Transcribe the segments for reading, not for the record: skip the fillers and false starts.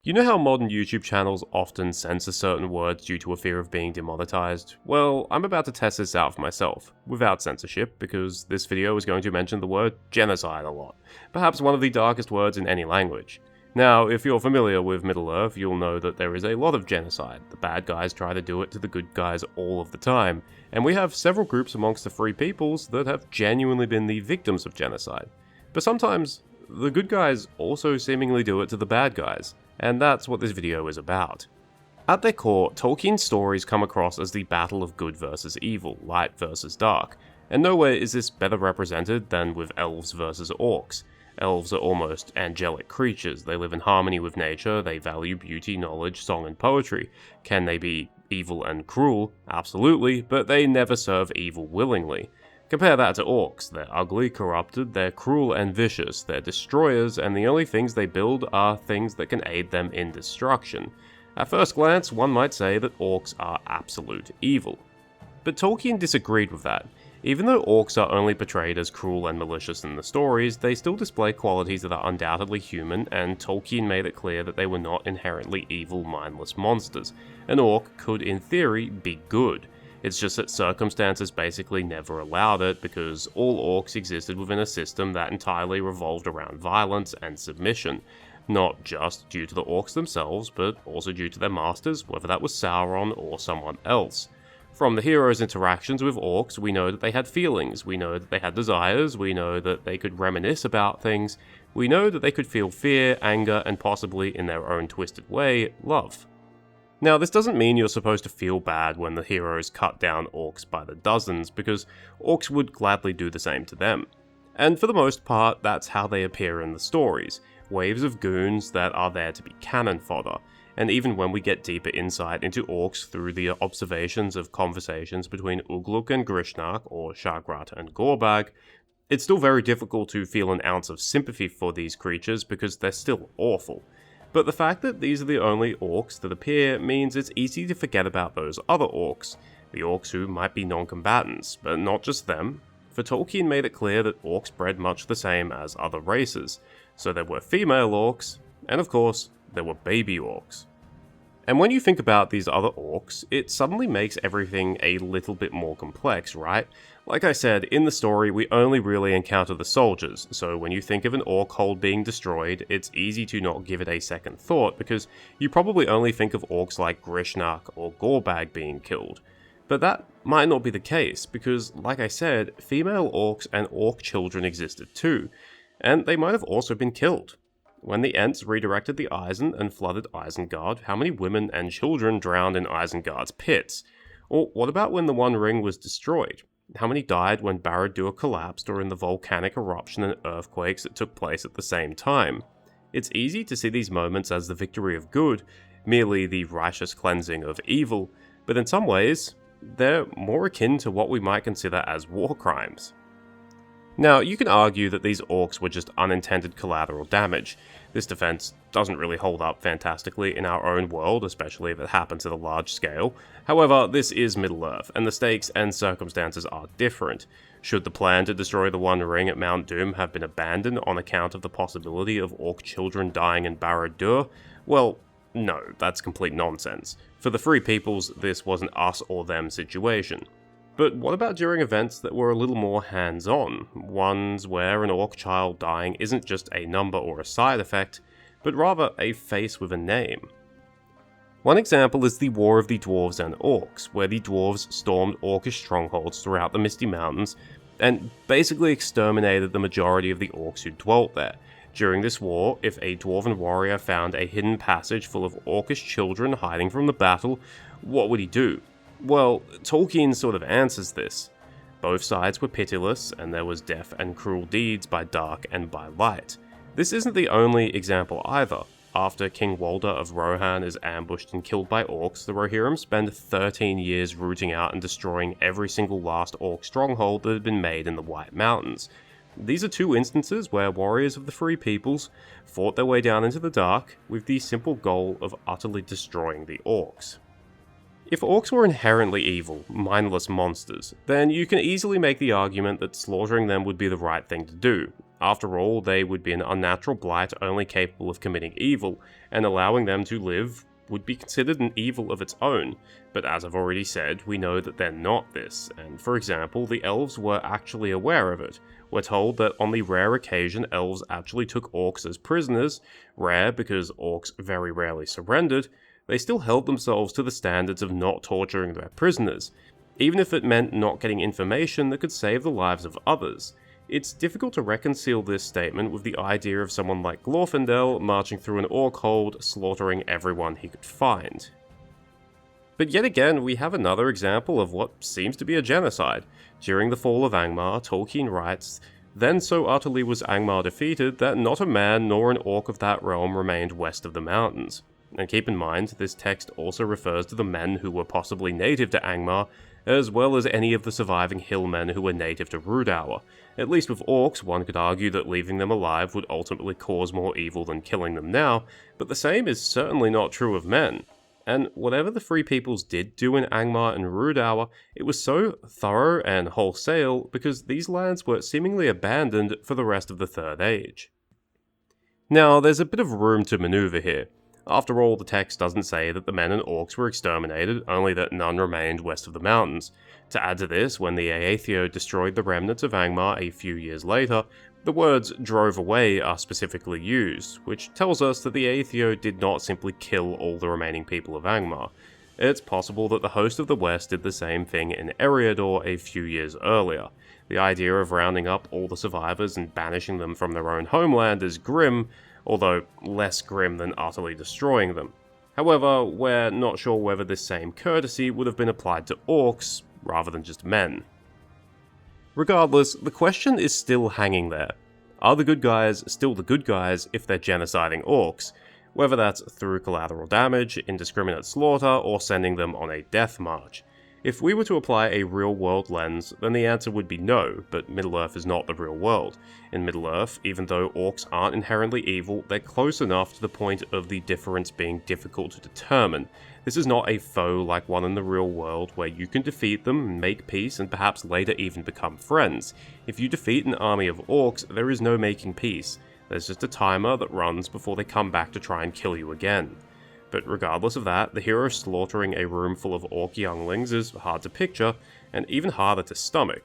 You know how modern YouTube channels often censor certain words due to a fear of being demonetized? Well, I'm about to test this out for myself, without censorship, because this video is going to mention the word genocide a lot, perhaps one of the darkest words in any language. Now, if you're familiar with Middle-earth, you'll know that there is a lot of genocide. The bad guys try to do it to the good guys all of the time, and we have several groups amongst the free peoples that have genuinely been the victims of genocide. But sometimes, the good guys also seemingly do it to the bad guys. And that's what this video is about. At their core, Tolkien's stories come across as the battle of good versus evil, light versus dark, and nowhere is this better represented than with elves versus orcs. Elves are almost angelic creatures, they live in harmony with nature, they value beauty, knowledge, song and poetry. Can they be evil and cruel? Absolutely, but they never serve evil willingly. Compare that to orcs. They're ugly, corrupted, they're cruel and vicious, they're destroyers, and the only things they build are things that can aid them in destruction. At first glance, one might say that orcs are absolute evil. But Tolkien disagreed with that. Even though orcs are only portrayed as cruel and malicious in the stories, they still display qualities that are undoubtedly human, and Tolkien made it clear that they were not inherently evil, mindless monsters. An orc could, in theory, be good. It's just that circumstances basically never allowed it because all orcs existed within a system that entirely revolved around violence and submission. Not just due to the orcs themselves, but also due to their masters, whether that was Sauron or someone else. From the heroes' interactions with orcs, we know that they had feelings, we know that they had desires, we know that they could reminisce about things, we know that they could feel fear, anger, and possibly, in their own twisted way, love. Now, this doesn't mean you're supposed to feel bad when the heroes cut down orcs by the dozens, because orcs would gladly do the same to them. And for the most part, that's how they appear in the stories, waves of goons that are there to be cannon fodder. And even when we get deeper insight into orcs through the observations of conversations between Ugluk and Grishnak, or Shagrat and Gorbag, it's still very difficult to feel an ounce of sympathy for these creatures because they're still awful. But the fact that these are the only orcs that appear means it's easy to forget about those other orcs, the orcs who might be non-combatants, but not just them, for Tolkien made it clear that orcs bred much the same as other races, so there were female orcs, and of course, there were baby orcs. And when you think about these other orcs, it suddenly makes everything a little bit more complex, right? Like I said, in the story we only really encounter the soldiers, so when you think of an orc hold being destroyed, it's easy to not give it a second thought because you probably only think of orcs like Grishnak or Gorbag being killed. But that might not be the case, because like I said, female orcs and orc children existed too, and they might have also been killed. When the Ents redirected the Isen and flooded Isengard, how many women and children drowned in Isengard's pits? Or what about when the One Ring was destroyed? How many died when Barad-dûr collapsed or in the volcanic eruption and earthquakes that took place at the same time? It's easy to see these moments as the victory of good, merely the righteous cleansing of evil, but in some ways, they're more akin to what we might consider as war crimes. Now, you can argue that these orcs were just unintended collateral damage. This defense doesn't really hold up fantastically in our own world, especially if it happens at a large scale. However, this is Middle-earth, and the stakes and circumstances are different. Should the plan to destroy the One Ring at Mount Doom have been abandoned on account of the possibility of orc children dying in Barad-dûr? Well, no, that's complete nonsense. For the Free Peoples, this was an us or them situation. But what about during events that were a little more hands-on, ones where an orc child dying isn't just a number or a side effect, but rather a face with a name? One example is the War of the Dwarves and Orcs, where the dwarves stormed orcish strongholds throughout the Misty Mountains and basically exterminated the majority of the orcs who dwelt there. During this war, if a dwarven warrior found a hidden passage full of orcish children hiding from the battle, what would he do? Well, Tolkien sort of answers this. Both sides were pitiless, and there was death and cruel deeds by dark and by light. This isn't the only example either. After King Walder of Rohan is ambushed and killed by orcs, the Rohirrim spend 13 years rooting out and destroying every single last orc stronghold that had been made in the White Mountains. These are two instances where warriors of the Free Peoples fought their way down into the dark with the simple goal of utterly destroying the orcs. If orcs were inherently evil, mindless monsters, then you can easily make the argument that slaughtering them would be the right thing to do. After all, they would be an unnatural blight only capable of committing evil, and allowing them to live would be considered an evil of its own, but as I've already said, we know that they're not this, and for example, the elves were actually aware of it. We're told that on the rare occasion elves actually took orcs as prisoners, rare because orcs very rarely surrendered, they still held themselves to the standards of not torturing their prisoners, even if it meant not getting information that could save the lives of others. It's difficult to reconcile this statement with the idea of someone like Glorfindel marching through an orc hold, slaughtering everyone he could find. But yet again, we have another example of what seems to be a genocide. During the fall of Angmar, Tolkien writes, "Then so utterly was Angmar defeated that not a man nor an orc of that realm remained west of the mountains." And keep in mind, this text also refers to the men who were possibly native to Angmar, as well as any of the surviving hillmen who were native to Rhudaur. At least with orcs, one could argue that leaving them alive would ultimately cause more evil than killing them now, but the same is certainly not true of men. And whatever the Free Peoples did do in Angmar and Rhudaur, it was so thorough and wholesale because these lands were seemingly abandoned for the rest of the Third Age. Now, there's a bit of room to maneuver here. After all, the text doesn't say that the men and orcs were exterminated, only that none remained west of the mountains. To add to this, when the Aethio destroyed the remnants of Angmar a few years later, the words "drove away" are specifically used, which tells us that the Aethio did not simply kill all the remaining people of Angmar. It's possible that the host of the West did the same thing in Eriador a few years earlier. The idea of rounding up all the survivors and banishing them from their own homeland is grim, although less grim than utterly destroying them. However, we're not sure whether this same courtesy would have been applied to orcs, rather than just men. Regardless, the question is still hanging there. Are the good guys still the good guys if they're genociding orcs? Whether that's through collateral damage, indiscriminate slaughter, or sending them on a death march. If we were to apply a real-world lens, then the answer would be no, but Middle-earth is not the real world. In Middle-earth, even though orcs aren't inherently evil, they're close enough to the point of the difference being difficult to determine. This is not a foe like one in the real world, where you can defeat them, make peace, and perhaps later even become friends. If you defeat an army of orcs, there is no making peace. There's just a timer that runs before they come back to try and kill you again. But regardless of that, the hero slaughtering a room full of orc younglings is hard to picture, and even harder to stomach.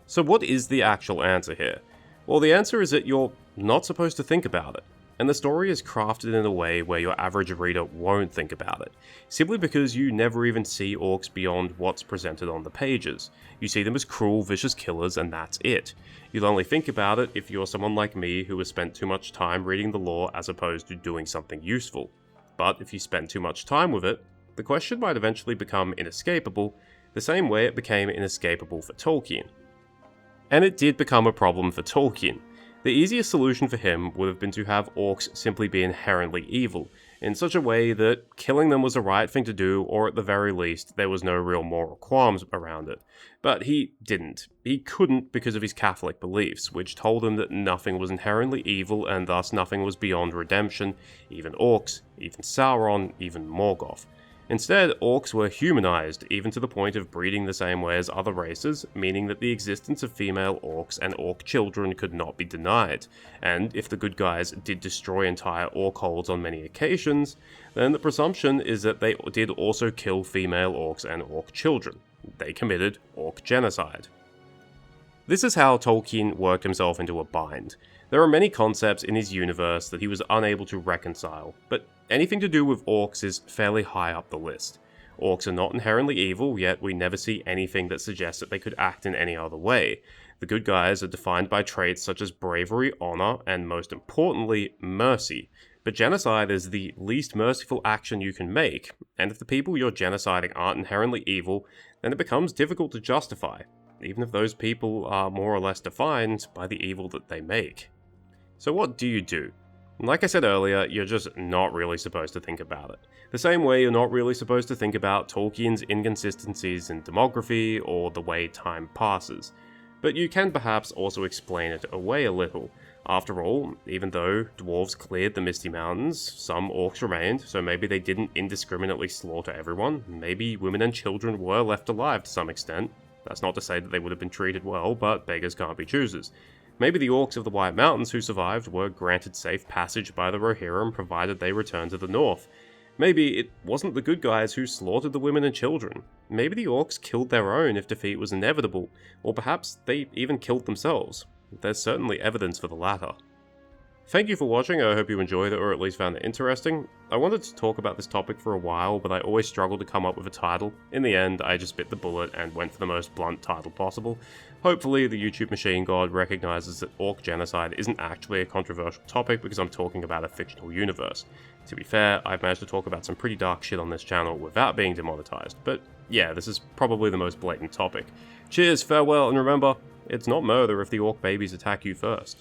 So what is the actual answer here? Well, the answer is that you're not supposed to think about it, and the story is crafted in a way where your average reader won't think about it, simply because you never even see orcs beyond what's presented on the pages. You see them as cruel, vicious killers, and that's it. You'll only think about it if you're someone like me who has spent too much time reading the lore as opposed to doing something useful. But if you spend too much time with it, the question might eventually become inescapable, the same way it became inescapable for Tolkien. And it did become a problem for Tolkien. The easiest solution for him would have been to have orcs simply be inherently evil, in such a way that killing them was the right thing to do, or at the very least, there was no real moral qualms around it. But he didn't. He couldn't because of his Catholic beliefs, which told him that nothing was inherently evil and thus nothing was beyond redemption, even orcs, even Sauron, even Morgoth. Instead, orcs were humanized, even to the point of breeding the same way as other races, meaning that the existence of female orcs and orc children could not be denied, and if the good guys did destroy entire orc holds on many occasions, then the presumption is that they did also kill female orcs and orc children. They committed orc genocide. This is how Tolkien worked himself into a bind. There are many concepts in his universe that he was unable to reconcile, but anything to do with orcs is fairly high up the list. Orcs are not inherently evil, yet we never see anything that suggests that they could act in any other way. The good guys are defined by traits such as bravery, honor, and most importantly, mercy. But genocide is the least merciful action you can make, and if the people you're genociding aren't inherently evil, then it becomes difficult to justify, even if those people are more or less defined by the evil that they make. So what do you do? Like I said earlier, you're just not really supposed to think about it. The same way you're not really supposed to think about Tolkien's inconsistencies in demography or the way time passes. But you can perhaps also explain it away a little. After all, even though dwarves cleared the Misty Mountains, some orcs remained, so maybe they didn't indiscriminately slaughter everyone. Maybe women and children were left alive to some extent. That's not to say that they would have been treated well, but beggars can't be choosers. Maybe the orcs of the White Mountains who survived were granted safe passage by the Rohirrim provided they returned to the north. Maybe it wasn't the good guys who slaughtered the women and children. Maybe the orcs killed their own if defeat was inevitable, or perhaps they even killed themselves. There's certainly evidence for the latter. Thank you for watching, I hope you enjoyed it or at least found it interesting. I wanted to talk about this topic for a while, but I always struggled to come up with a title. In the end, I just bit the bullet and went for the most blunt title possible. Hopefully the YouTube machine god recognizes that Orc Genocide isn't actually a controversial topic because I'm talking about a fictional universe. To be fair, I've managed to talk about some pretty dark shit on this channel without being demonetized, but yeah, this is probably the most blatant topic. Cheers, farewell, and remember, it's not murder if the orc babies attack you first.